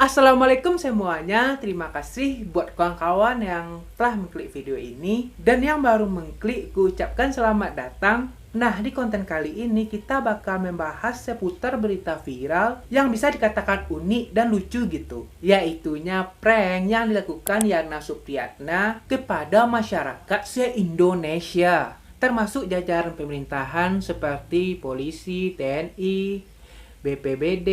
Assalamualaikum semuanya, terima kasih buat kawan-kawan yang telah mengklik video ini. Dan yang baru mengklik, ku ucapkan selamat datang. Nah, di konten kali ini kita bakal membahas seputar berita viral yang bisa dikatakan unik dan lucu gitu. Yaitunya prank yang dilakukan Yana Supriyatna kepada masyarakat se-Indonesia, termasuk jajaran pemerintahan seperti polisi, TNI, BPBD,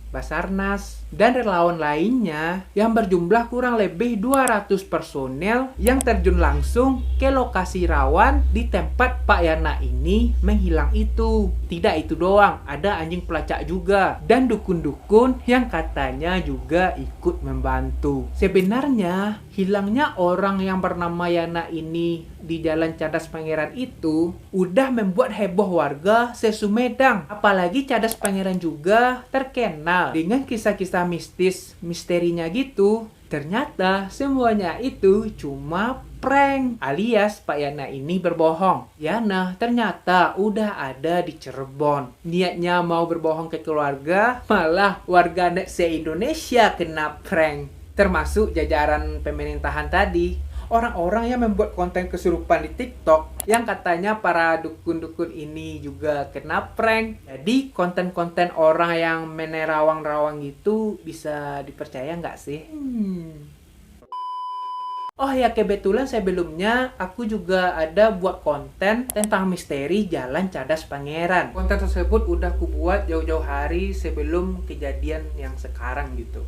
Basarnas, dan relawan lainnya yang berjumlah kurang lebih 200 personel yang terjun langsung ke lokasi rawan di tempat Pak Yana ini menghilang itu. Tidak itu doang, ada anjing pelacak juga dan dukun-dukun yang katanya juga ikut membantu. Sebenarnya hilangnya orang yang bernama Yana ini di Jalan Cadas Pangeran itu udah membuat heboh warga se-Sumedang. Apalagi Cadas Pangeran juga terkenal dengan kisah-kisah misterinya gitu. Ternyata semuanya itu cuma prank, alias Pak Yana ini berbohong. Yana ternyata udah ada di Cirebon. Niatnya mau berbohong ke keluarga, malah warganet se-Indonesia kena prank. Termasuk jajaran pemerintahan tadi. Orang-orang yang membuat konten kesurupan di TikTok yang katanya para dukun-dukun ini juga kena prank. Jadi konten-konten orang yang menerawang-rawang gitu bisa dipercaya nggak sih? Oh ya, kebetulan sebelumnya aku juga ada buat konten tentang misteri Jalan Cadas Pangeran. Konten tersebut udah aku buat jauh-jauh hari sebelum kejadian yang sekarang gitu.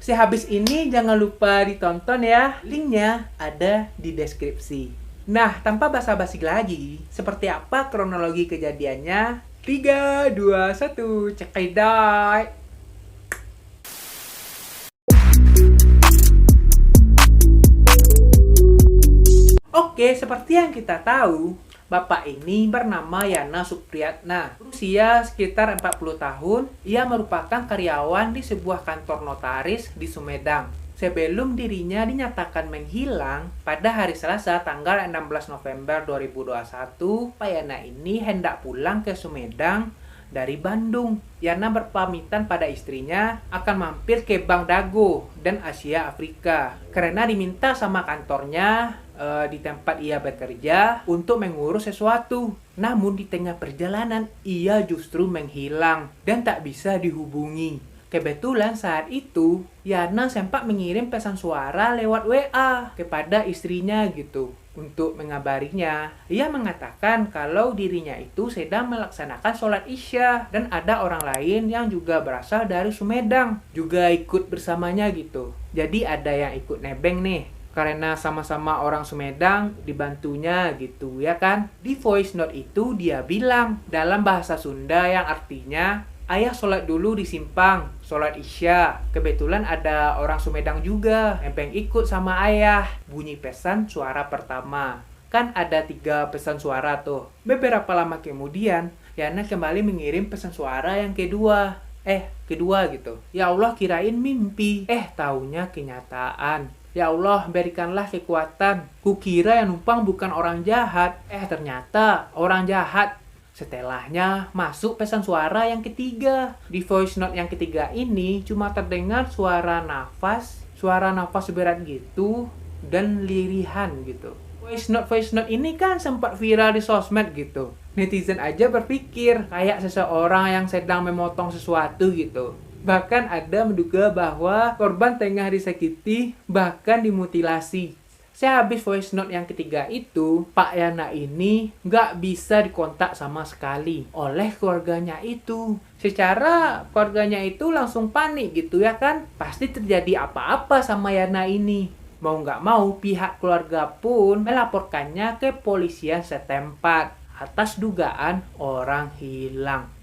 Sehabis ini jangan lupa ditonton ya. Linknya ada di deskripsi. Nah, tanpa basa-basi lagi, seperti apa kronologi kejadiannya? 3, 2, 1, cekidai. Oke, seperti yang kita tahu, Bapak ini bernama Yana Supriyatna. Berusia sekitar 40 tahun, ia merupakan karyawan di sebuah kantor notaris di Sumedang. Sebelum dirinya dinyatakan menghilang, pada hari Selasa tanggal 16 November 2021, Pak Yana ini hendak pulang ke Sumedang dari Bandung. Yana berpamitan pada istrinya akan mampir ke Bank Dago dan Asia Afrika karena diminta sama kantornya di tempat ia bekerja untuk mengurus sesuatu. Namun di tengah perjalanan ia justru menghilang dan tak bisa dihubungi. Kebetulan saat itu Yana sempat mengirim pesan suara lewat WA kepada istrinya gitu untuk mengabarinya. Ia mengatakan kalau dirinya itu sedang melaksanakan sholat Isya dan ada orang lain yang juga berasal dari Sumedang juga ikut bersamanya gitu. Jadi ada yang ikut nebeng nih, karena sama-sama orang Sumedang dibantunya gitu ya kan. Di voice note itu dia bilang dalam bahasa Sunda yang artinya, ayah sholat dulu di simpang, sholat Isya. Kebetulan ada orang Sumedang juga, nebeng ikut sama ayah. Bunyi pesan suara pertama. Kan ada 3 pesan suara tuh. Beberapa lama kemudian, Yana kembali mengirim pesan suara yang kedua gitu. Ya Allah, kirain mimpi. Taunya kenyataan. Ya Allah, berikanlah kekuatan. Kukira yang numpang bukan orang jahat. Ternyata orang jahat. Setelahnya masuk pesan suara yang ketiga. Di voice note yang ketiga ini cuma terdengar suara nafas berat gitu dan lirihan gitu. Voice note ini kan sempat viral di sosmed gitu. Netizen aja berpikir kayak seseorang yang sedang memotong sesuatu gitu. Bahkan ada menduga bahwa korban tengah disakiti, bahkan dimutilasi. Sehabis voice note yang ketiga itu, Pak Yana ini nggak bisa dikontak sama sekali oleh keluarganya itu. Secara keluarganya itu langsung panik gitu ya kan. Pasti terjadi apa-apa sama Yana ini. Mau nggak mau, pihak keluarga pun melaporkannya ke polisian setempat atas dugaan orang hilang.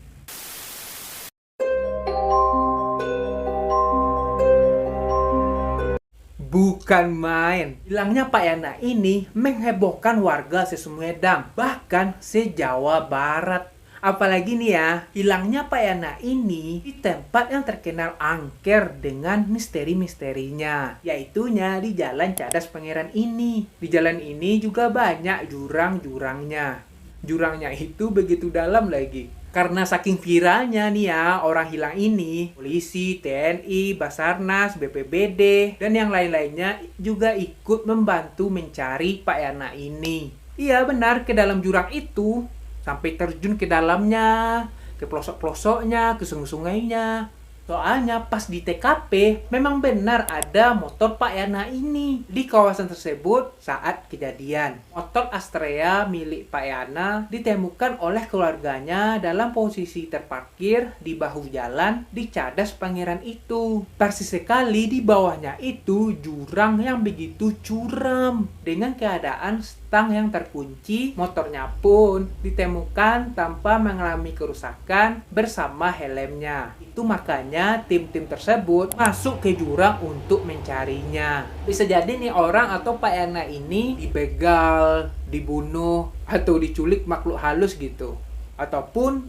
Bukan main. Hilangnya Pak Yana ini menghebohkan warga se-Sumedang, bahkan se-Jawa Barat. Apalagi nih ya, hilangnya Pak Yana ini di tempat yang terkenal angker dengan misteri-misterinya, yaitunya di Jalan Cadas Pangeran ini. Di jalan ini juga banyak jurang-jurangnya. Jurangnya itu begitu dalam lagi. Karena saking viralnya nih ya, orang hilang ini, polisi, TNI, Basarnas, BPBD, dan yang lain-lainnya juga ikut membantu mencari Pak Yana ini. Iya benar, ke dalam jurang itu, sampai terjun ke dalamnya, ke pelosok-pelosoknya, ke sungai-sungainya. Soalnya pas di TKP memang benar ada motor Pak Yana ini di kawasan tersebut saat kejadian. Motor Astrea milik Pak Yana ditemukan oleh keluarganya dalam posisi terparkir di bahu jalan di Cadas Pangeran itu. Persis sekali di bawahnya itu jurang yang begitu curam dengan keadaan stang yang terkunci. Motornya pun ditemukan tanpa mengalami kerusakan bersama helmnya. Itu makanya tim-tim tersebut masuk ke jurang untuk mencarinya. Bisa jadi nih orang atau Pak Yana ini dibegal, dibunuh, atau diculik makhluk halus gitu. Ataupun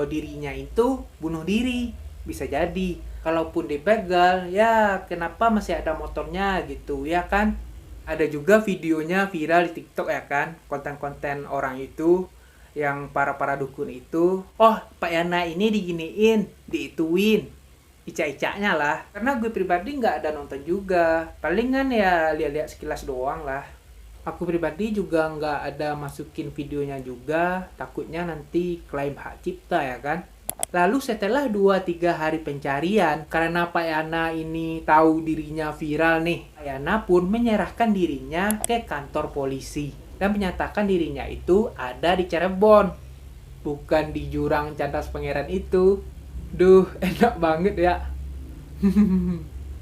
dirinya itu bunuh diri. Bisa jadi. Kalaupun dibegal, ya kenapa masih ada motornya gitu, ya kan? Ada juga videonya viral di TikTok ya kan, konten-konten orang itu yang para dukun itu, oh Pak Yana ini diginiin, diituin, icak-icaknya lah. Karena gue pribadi nggak ada nonton juga, palingan ya lihat-lihat sekilas doang lah. Aku pribadi juga nggak ada masukin videonya juga, takutnya nanti klaim hak cipta ya kan. Lalu setelah 2-3 hari pencarian, karena Pak Yana ini tahu dirinya viral nih, Pak Yana pun menyerahkan dirinya ke kantor polisi dan menyatakan dirinya itu ada di Cirebon, bukan di jurang Cadas Pangeran itu. Duh, enak banget ya.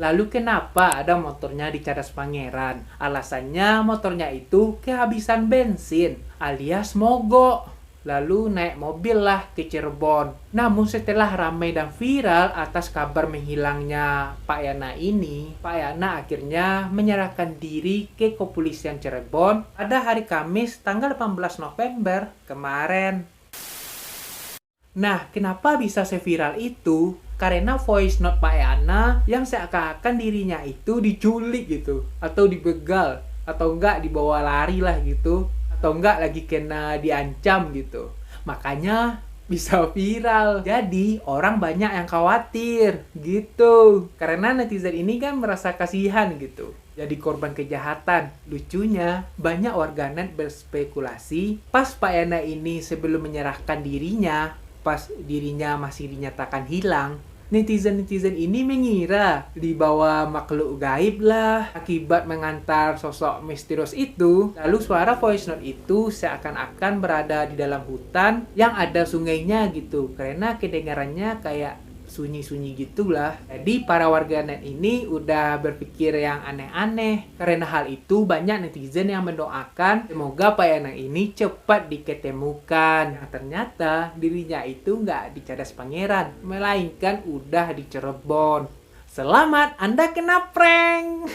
Lalu kenapa ada motornya di Cadas Pangeran? Alasannya motornya itu kehabisan bensin alias mogok. Lalu naik mobil lah ke Cirebon. Namun setelah ramai dan viral atas kabar menghilangnya Pak Yana ini, Pak Yana akhirnya menyerahkan diri ke kepolisian Cirebon pada hari Kamis tanggal 18 November kemarin. Nah, kenapa bisa seviral itu? Karena voice note Pak Yana yang seakan-akan dirinya itu diculik gitu, atau dibegal, atau enggak dibawa lari lah gitu, atau enggak lagi kena diancam gitu. Makanya bisa viral. Jadi orang banyak yang khawatir gitu. Karena netizen ini kan merasa kasihan gitu, jadi korban kejahatan. Lucunya banyak warganet berspekulasi pas Pak Yana ini sebelum menyerahkan dirinya, pas dirinya masih dinyatakan hilang, netizen-netizen ini mengira dibawa makhluk gaib lah akibat mengantar sosok misterius itu. Lalu suara voice note itu seakan-akan berada di dalam hutan yang ada sungainya gitu, karena kedengarannya kayak sunyi-sunyi gitulah. Jadi para warganet ini udah berpikir yang aneh-aneh. Karena hal itu banyak netizen yang mendoakan semoga Pak Yana ini cepat diketemukan. Yang ternyata dirinya itu nggak di Cadas Pangeran, melainkan udah di Cirebon. Selamat, Anda kena prank.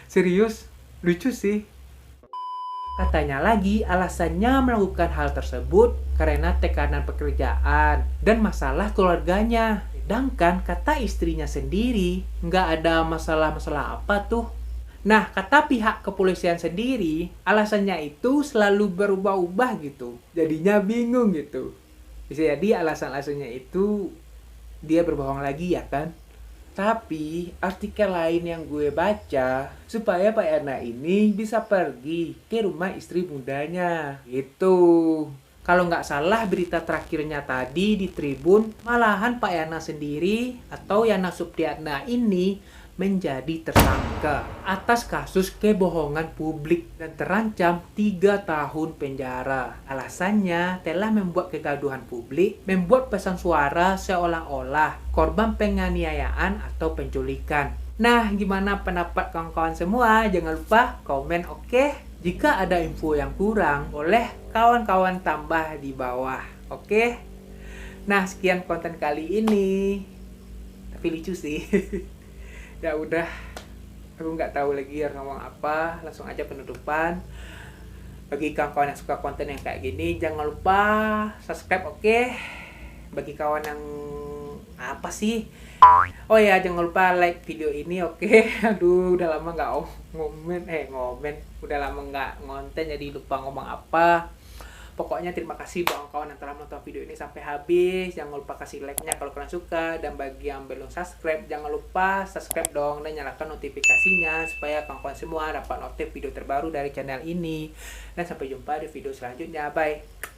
Serius, lucu sih. Katanya lagi alasannya melakukan hal tersebut karena tekanan pekerjaan dan masalah keluarganya. Sedangkan kata istrinya sendiri nggak ada masalah-masalah apa tuh. Nah, kata pihak kepolisian sendiri, alasannya itu selalu berubah-ubah gitu. Jadinya bingung gitu. Bisa jadi alasan-alasannya itu dia berbohong lagi ya kan? Tapi artikel lain yang gue baca, supaya Pak Yana ini bisa pergi ke rumah istri mudanya gitu. Kalau nggak salah berita terakhirnya tadi di Tribun, malahan Pak Yana sendiri atau Yana Supriyatna ini menjadi tersangka atas kasus kebohongan publik dan terancam 3 tahun penjara. Alasannya telah membuat kegaduhan publik, membuat pesan suara seolah-olah korban penganiayaan atau penculikan. Nah, gimana pendapat kawan-kawan semua? Jangan lupa komen, oke? Jika ada info yang kurang, boleh kawan-kawan tambah di bawah, oke? Nah, sekian konten kali ini. Tapi lucu sih. Ya udah, aku nggak tahu lagi harus ngomong apa, langsung aja penutupan. Bagi kawan-kawan yang suka konten yang kayak gini, jangan lupa subscribe, oke? Bagi kawan yang apa sih? Oh ya, jangan lupa like video ini, oke? Aduh, udah lama nggak ngomen, udah lama nggak ngonten jadi lupa ngomong apa. Pokoknya terima kasih buat kawan yang telah menonton video ini sampai habis. Jangan lupa kasih like-nya kalau kalian suka, dan bagi yang belum subscribe jangan lupa subscribe dong dan nyalakan notifikasinya supaya kawan-kawan semua dapat notif video terbaru dari channel ini. Dan sampai jumpa di video selanjutnya. Bye.